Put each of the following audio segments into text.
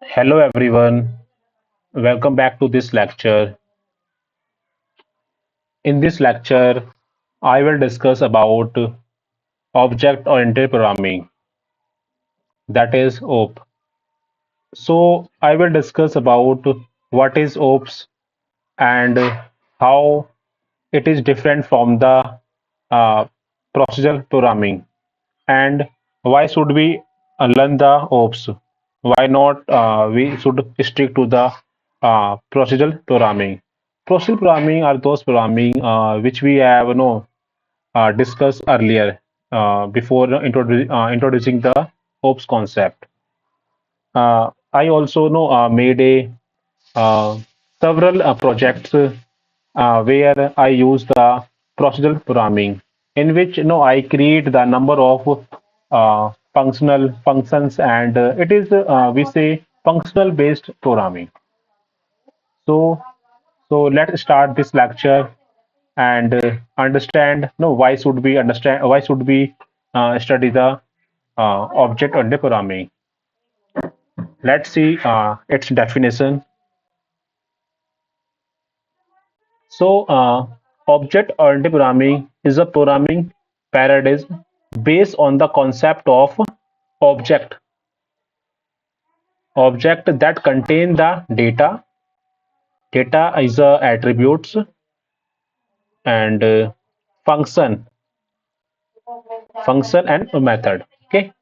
Hello everyone, welcome back to this lecture. In this lecture, I will discuss about object-oriented programming, that is OOP. So I will discuss about what is OOPS and how it is different from the uh, procedural programming and why should we learn the OOPS? Why not we should stick to the procedural programming? Procedural programming are those programming which we have discussed earlier before introducing the OOPS concept. I also know made a uh, several projects where I use the procedural programming, in which I create the number of functional functions, and it is we say functional based programming. So let's start this lecture and understand why should we study the object oriented programming. Let's see its definition. So, object-oriented programming is a programming paradigm based on the concept of object, object that contain the data. Data is attributes and function, function and a method. Okay,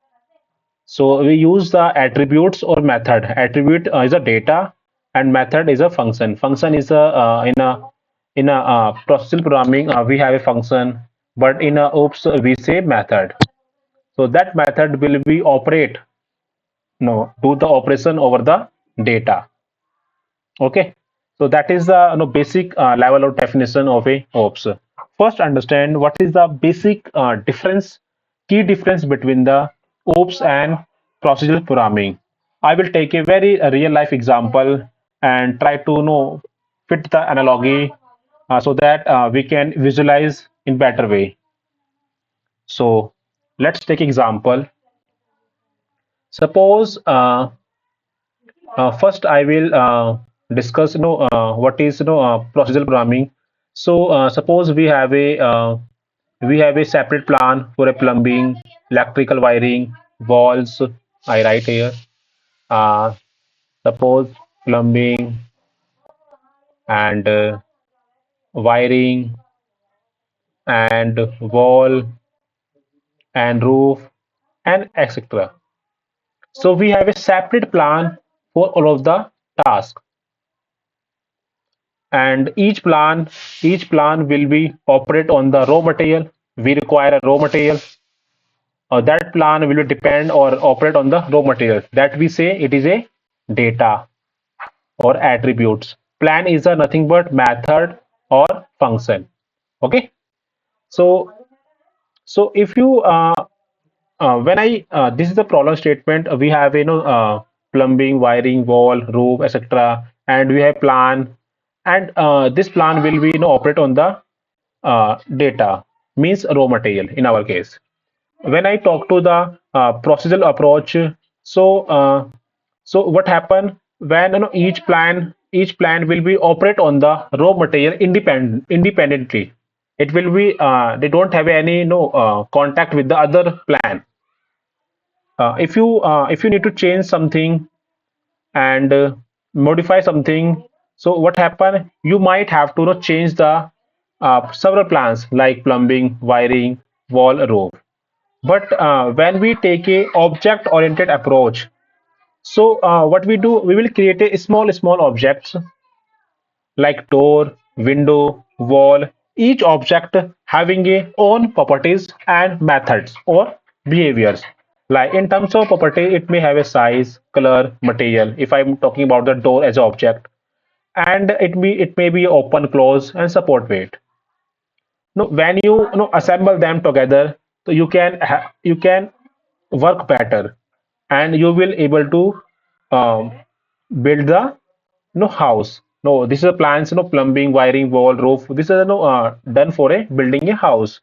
so we use the attributes or method. Attribute is a data, and method is a function. Function is a in a procedural programming we have a function, but in a OOPS we say method. So that method will be operate, no, do the operation over the data. Okay. So that is the basic level of definition of a OOPS. First, understand what is the basic key difference between the OOPS and procedural programming. I will take a very real life example and try to fit the analogy so that we can visualize in better way. So let's take example. Suppose first, I will discuss what is procedural programming. So suppose we have a separate plan for a plumbing, electrical wiring, walls. I write here. Uh, Suppose plumbing and wiring and wall and roof and etc. So we have a separate plan for all of the tasks, and each plan will be operate on the raw material. We require a raw material, or that plan will depend or operate on the raw material that we say it is a data or attributes. Plan is a nothing but method or function. Okay, so if you when I this is the problem statement. We have plumbing, wiring, wall, roof, etc., and we have plan, and this plan will be operate on the data, means raw material in our case. When I talk to the procedural approach, so what happen when each plan will be operate on the raw material independently. It will be they don't have any contact with the other plan. If you need to change something and modify something, so what happen, you might have to change the several plans like plumbing, wiring, wall, roof. But when we take a object oriented approach, so what we do, we will create a small objects like door, window, wall, each object having a own properties and methods or behaviors. Like in terms of property, it may have a size, color, material. If I'm talking about the door as an object, and it may be open, close, and support weight. Now, when you assemble them together, so you can work better, and you will able to um, build the house. No, this is a plans, plumbing, wiring, wall, roof. This is done for a building a house.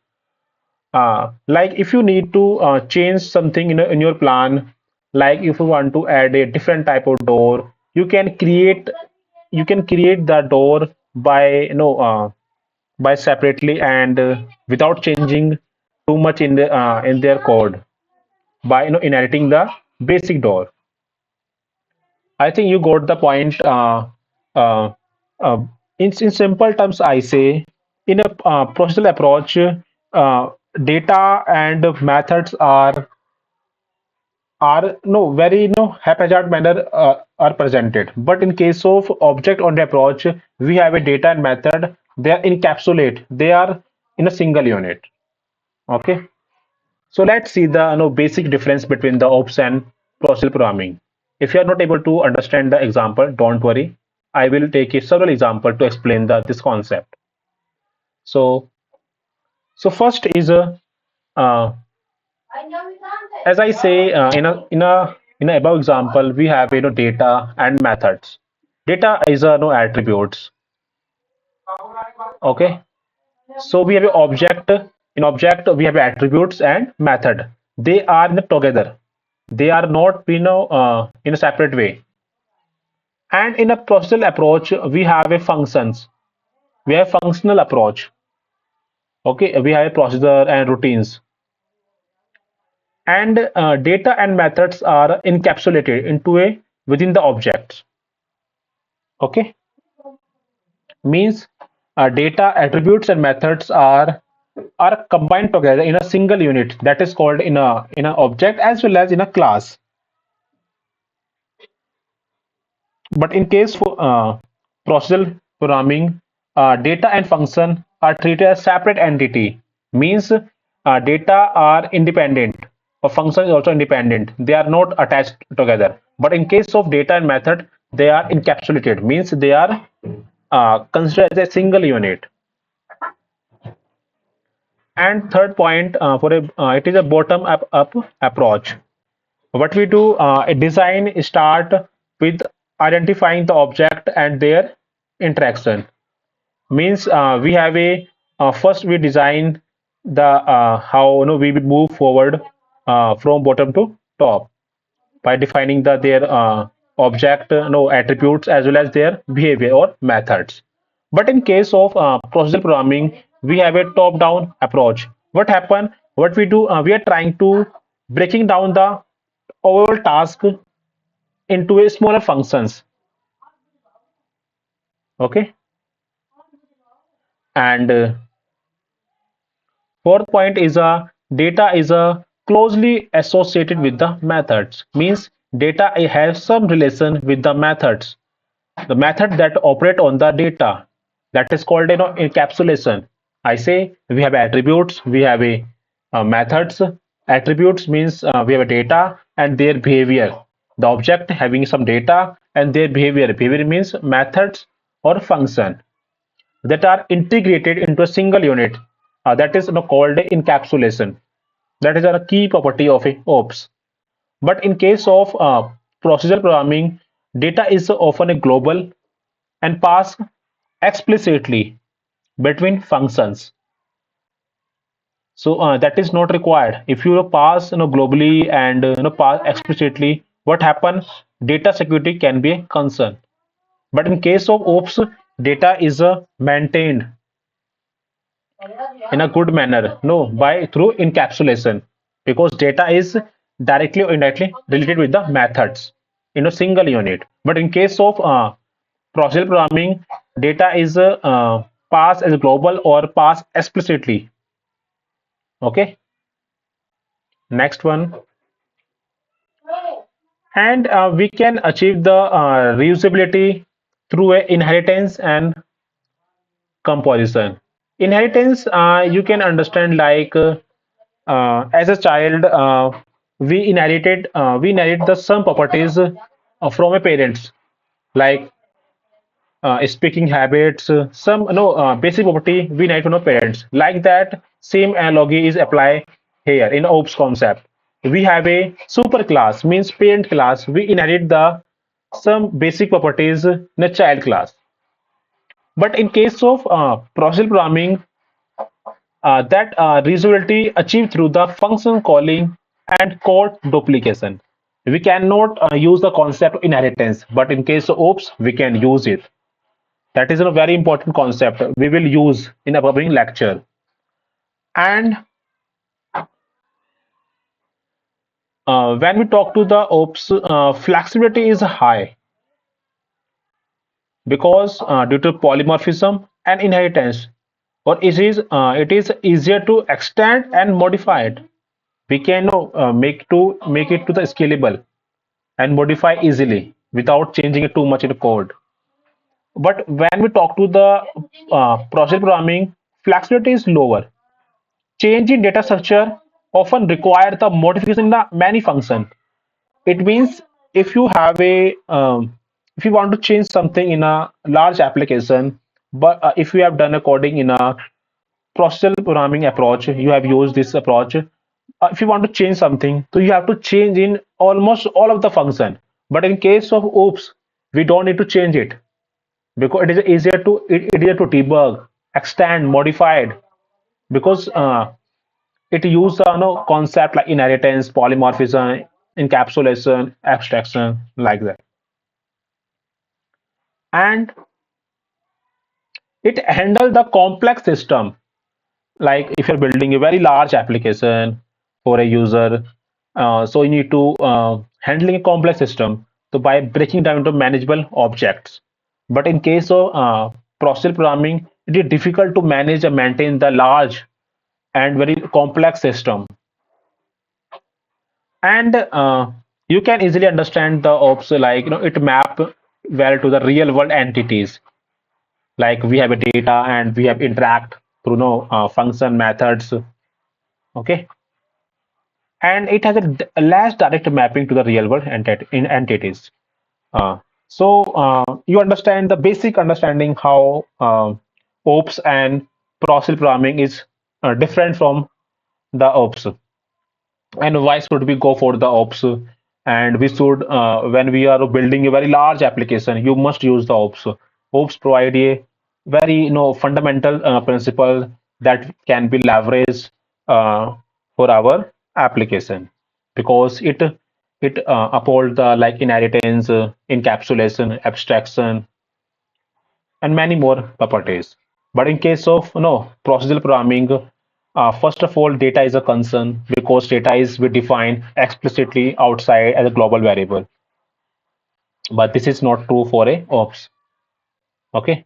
Like if you need to change something in your plan, Like if you want to add a different type of door, you can create the door by by separately and without changing too much in their code by inheriting the basic door. I think you got the point. Uh, uh, in simple terms, I say in a procedural approach, data and methods are no very haphazard manner are presented. But in case of object-oriented approach, we have a data and method. They are encapsulate. They are in a single unit. Okay. So let's see the basic difference between the ops and procedural programming. If you are not able to understand the example, don't worry. I will take a several example to explain this concept. So first is uh, as I say in a above example, we have data and methods. Data is no attributes. Okay. So we have an object. In object, we have attributes and method. They are together. They are not in a separate way. And in a procedural approach, we have a functions. We have functional approach. Okay, we have a procedure and routines. And data and methods are encapsulated into a within the objects. Okay, means data attributes and methods are combined together in a single unit that is called in a object as well as in a class. But in case for procedural programming, data and function are treated as separate entity. Means data are independent, or function is also independent. They are not attached together. But in case of data and method, they are encapsulated. Means they are considered as a single unit. And third point, it is a up approach. What we do, a design start with identifying the object and their interaction. Means we have a first we design the how we will move forward from bottom to top by defining their object attributes as well as their behavior or methods. But in case of procedural programming, we have a top down approach. What we do, we are trying to breaking down the overall task into a smaller functions. Okay. And fourth point is data is closely associated with the methods. Means data has some relation with the methods. The method that operate on the data, that is called encapsulation. I say we have attributes, we have a methods. Attributes means we have a data and their behavior. The object having some data and their behavior. Behavior means methods or function that are integrated into a single unit. That is called encapsulation. That is a key property of a ops. But in case of procedural programming, data is often a global and passed explicitly between functions. So that is not required. If you pass globally and pass explicitly, what happens? Data security can be a concern. But in case of ops, data is maintained in a good manner. No, by through encapsulation, because data is directly or indirectly related with the methods in a single unit. But in case of procedural programming, data is passed as global or passed explicitly. Okay, next one. And we can achieve the reusability through a inheritance and composition. Inheritance, you can understand like as a child, we inherit the some properties from a parents, like speaking habits, some basic property we need to know parents. Like that, same analogy is applied here in OPS concept. We have a super class, means parent class. We inherit the some basic properties in a child class. But in case of procedural programming, that reusability achieved through the function calling and code duplication. We cannot use the concept of inheritance, but in case of ops, we can use it. That is a very important concept we will use in a upcoming lecture. And when we talk to the ops, flexibility is high because due to polymorphism and inheritance, or it is easier to extend and modify it. We can make it to the scalable and modify easily without changing it too much in the code. But when we talk to the process programming, flexibility is lower. Change in data structure often require the modification in the many function. It means if you have a if you want to change something in a large application, but if you have done a coding in a procedural programming approach, you have used this approach. If you want to change something, so you have to change in almost all of the function. But in case of OOPS, we don't need to change it because it is easier to debug, extend, modify it because it uses concept like inheritance, polymorphism, encapsulation, abstraction, like that. And it handles the complex system. Like if you're building a very large application for a user, so you need to handling a complex system. So by breaking down into manageable objects. But in case of procedural programming, it is difficult to manage and maintain the large and very complex system. And you can easily understand the ops, like it map well to the real world entities. Like we have a data and we have interact through function methods. Okay, and it has a less direct mapping to the real world entities. Uh, so you understand the basic understanding how ops and procedural programming is different from the ops. And why should we go for the ops? And we should, when we are building a very large application, you must use the ops. Ops provide a very fundamental principle that can be leveraged for our application because it uphold the like inheritance, encapsulation, abstraction, and many more properties. But in case of procedural programming, first of all, data is a concern because data is we define explicitly outside as a global variable. But this is not true for a ops. Okay,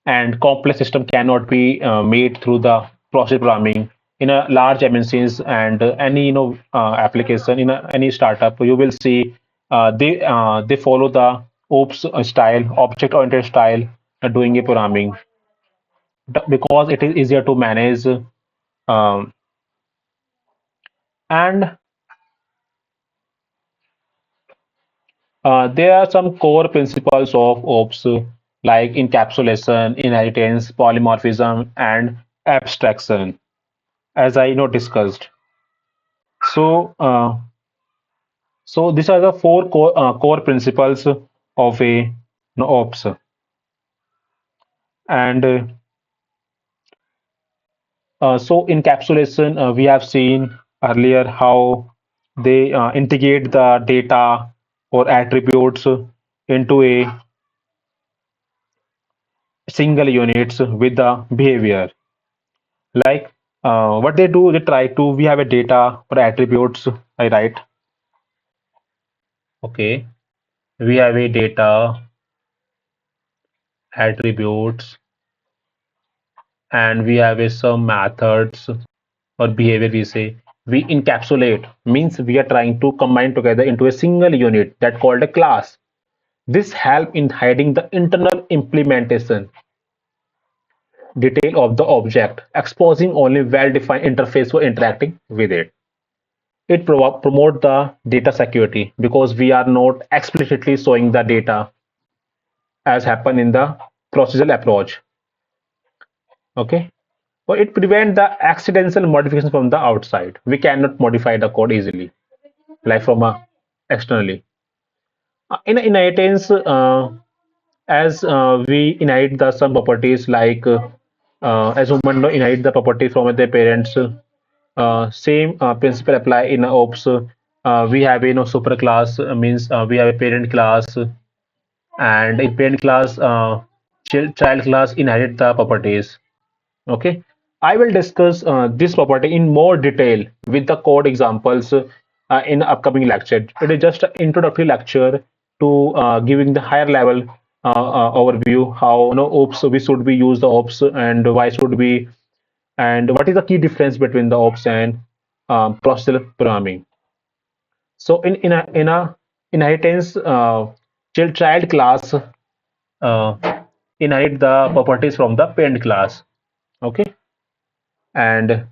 and complex system cannot be made through the procedural programming in a large MNCs and any application in any startup. You will see they follow the ops style, object oriented style, doing a programming because it is easier to manage. Um, and there are some core principles of ops like encapsulation, inheritance, polymorphism, and abstraction, as I discussed. So, so these are the four core principles of a ops. And so encapsulation, we have seen earlier how they integrate the data or attributes into a single units with the behavior. Like what they do, they try to, we have a data or attributes, I write. Okay, we have a data, attributes, and we have a some methods or behavior we say. We encapsulate means we are trying to combine together into a single unit that called a class. This help in hiding the internal implementation detail of the object, exposing only well-defined interface for interacting with it. It promote the data security because we are not explicitly showing the data as happen in the procedural approach. Okay, so it prevent the accidental modification from the outside. We cannot modify the code easily, like from externally. In inheritance, as we inherit the some properties like as human inherit the property from their parents. Same principle apply in ops. we have superclass means we have a parent class, and in parent class, child class inherit the properties. Okay, I will discuss this property in more detail with the code examples in upcoming lecture. It is just an introductory lecture to giving the higher level overview how ops we should be use the ops and why should we, and what is the key difference between the ops and procedural programming. So in a inheritance, child class inherit the properties from the parent class. Okay, and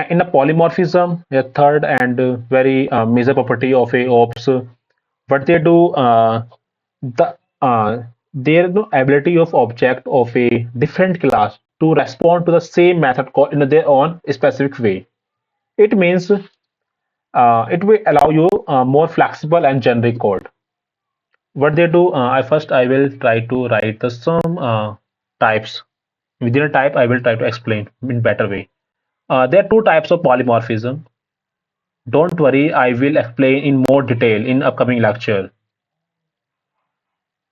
in a polymorphism, a third and very major property of a ops, what they do, the there is no ability of object of a different class to respond to the same method call in their own specific way. It means it will allow you more flexible and generic code. What they do, I will try to write the some types. Within a type, I will try to explain in better way. There are two types of polymorphism. Don't worry, I will explain in more detail in upcoming lecture.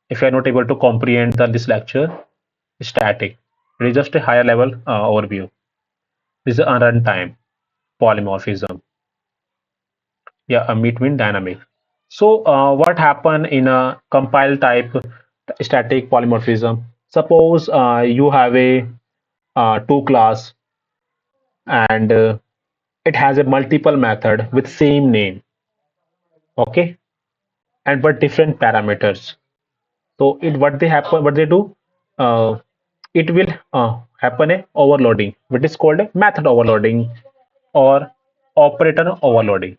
If you are not able to comprehend this lecture, static. It is just a higher level overview. This is a runtime polymorphism. Yeah, a between dynamic. So what happen in a compile type static polymorphism? Suppose you have a two class, and it has a multiple method with same name. Okay, and but different parameters. So it what they do, uh, it will happen a overloading, which is called a method overloading or operator overloading.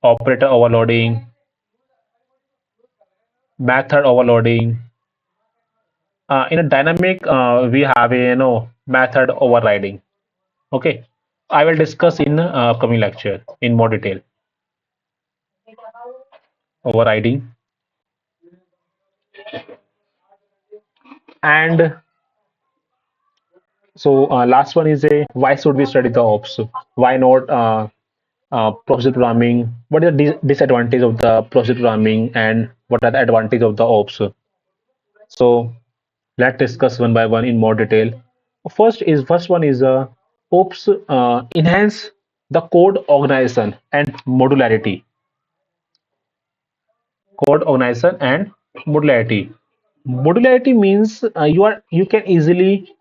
Operator overloading, method overloading. In a dynamic, we have a method overriding. Okay, I will discuss in upcoming lecture in more detail. Overriding, and so last one is a why should we study the ops? Why not process programming? What is the disadvantage of the process programming, and what are the advantage of the ops? So let's discuss one by one in more detail. First one is ops enhance the code organization and modularity. Code organization and modularity. Modularity means you can easily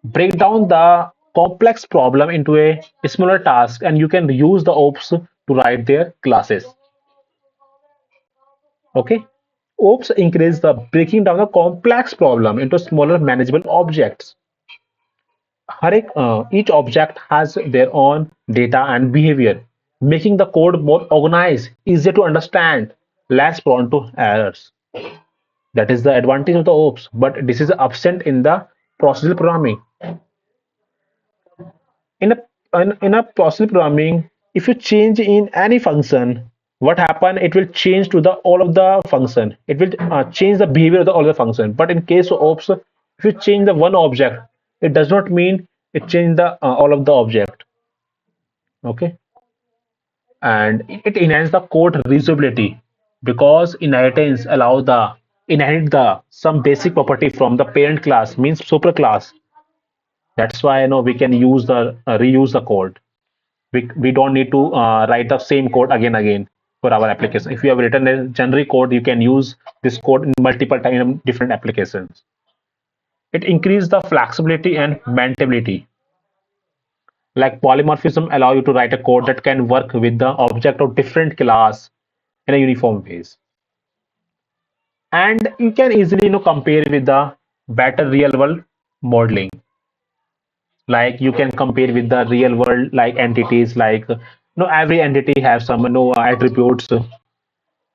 break down the complex problem into a smaller task, and you can use the ops to write their classes. Okay, ops increase the breaking down the complex problem into smaller manageable objects. Each object has their own data and behavior, making the code more organized, easier to understand, less prone to errors. That is the advantage of the ops, but this is absent in the procedural programming. In a procedural programming, if you change in any function, what happen? It will change to the all of the function. It will change the behavior of the all the function. But in case of ops, if you change the one object, it does not mean it change the all of the object. Okay, and it enhance the code reusability because inheritance allow the inherit the some basic property from the parent class means superclass. That's why we can use the reuse the code. We don't need to write the same code again for our application. If you have written a generic code, you can use this code in multiple time in different applications. It increases the flexibility and maintainability. Like polymorphism allow you to write a code that can work with the object of different class in a uniform ways. And you can easily compare with the better real world modeling. Like you can compare with the real world like entities, like every entity has some attributes.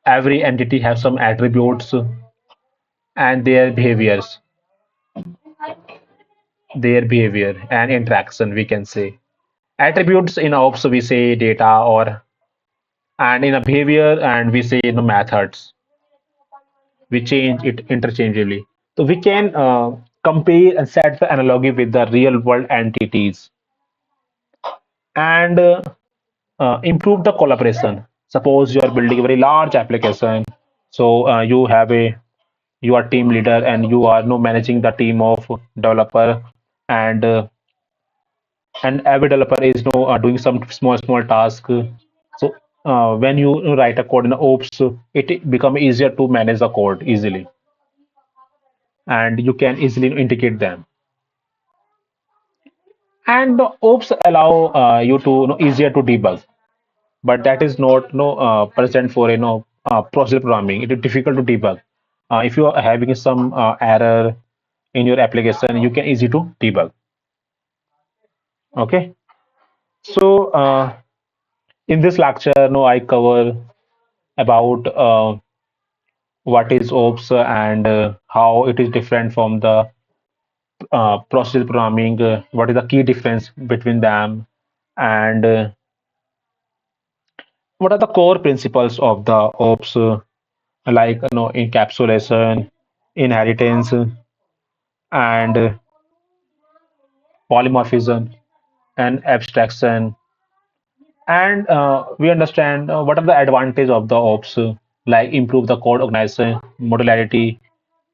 Every entity has some attributes and their behavior and interaction, we can say. Attributes in ops we say data, or and in a behavior and we say methods. We change it interchangeably. So we can compare and set the analogy with the real world entities. and improve the collaboration. Suppose you are building a very large application, so you are team leader and you are managing the team of developer, and every developer is doing some small task. So when you write a code in ops, it become easier to manage the code easily, and you can easily integrate them. And the ops allow you to easier to debug, but that is not present for procedural programming. It is difficult to debug. If you are having some error in your application, you can easy to debug. Okay, so in this lecture, I cover about what is ops and how it is different from the procedural programming. What is the key difference between them, and what are the core principles of the ops, like encapsulation, inheritance, and polymorphism and abstraction. And we understand what are the advantage of the ops, like improve the code organization, modularity,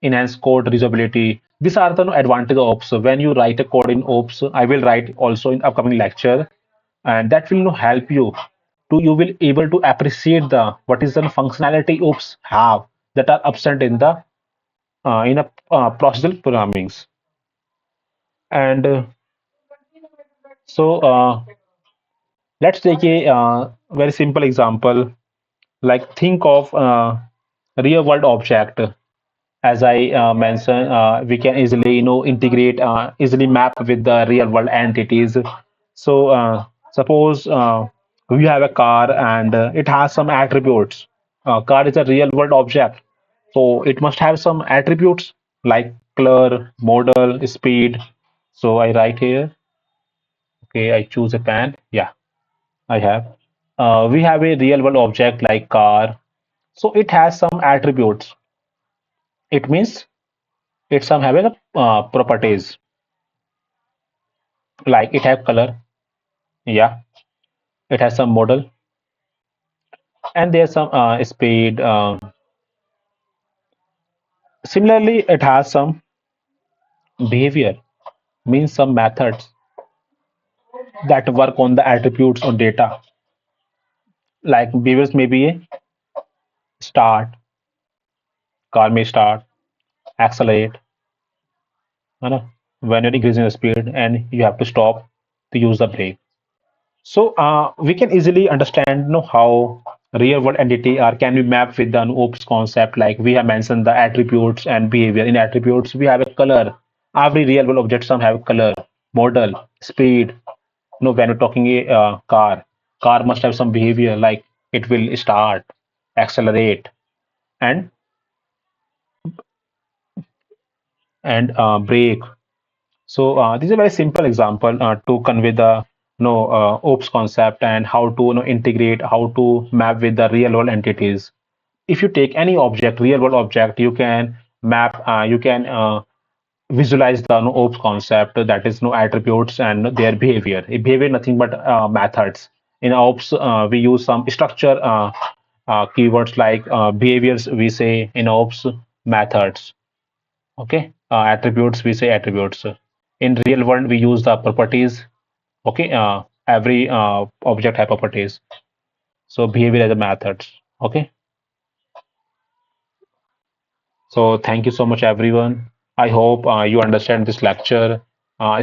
enhance code reusability. These are the advantage of ops. When you write a code in ops, I will write also in upcoming lecture, and that will help you to you will able to appreciate the what is the functionality ops have that are absent in the in a procedural programmings. And so let's take a very simple example. Like think of real world object. As I mentioned, we can easily integrate, easily map with the real world entities. So suppose we have a car and it has some attributes. Car is a real world object, so it must have some attributes like color, model, speed. So I write here. Okay, I choose a pen. Yeah, I have. We have a real world object like car. So it has some attributes. It means it some have a properties like it have color. Yeah, it has some model, and there's some speed. Similarly, it has some behavior, means some methods that work on the attributes or data. Like behaviors may be a start, car may start, accelerate, you know, when you're increasing the speed, and you have to stop to use the brake. So we can easily understand how real world entity are can be mapped with the OPS concept. Like we have mentioned the attributes and behavior. In attributes, we have a color. Every real world object some have color, model, speed. When you're talking a car must have some behavior like it will start, accelerate, and brake. So this is a very simple example to convey the OPS concept and how to integrate, how to map with the real world entities. If you take any object, real world object, you can map, you can visualize the OPS concept, that is no attributes and their behavior. Behavior nothing but methods. In OPS, we use some structure keywords like behaviors. We say in OPS methods. Okay, attributes we say attributes. In real world, we use the properties. Okay, every object have properties. So behavior as a methods. Okay. So thank you so much, everyone. I hope you understand this lecture.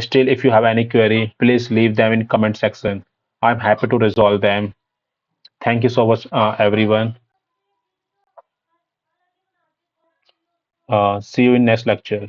Still, if you have any query, please leave them in comment section. I'm happy to resolve them. Thank you so much, everyone. See you in next lecture.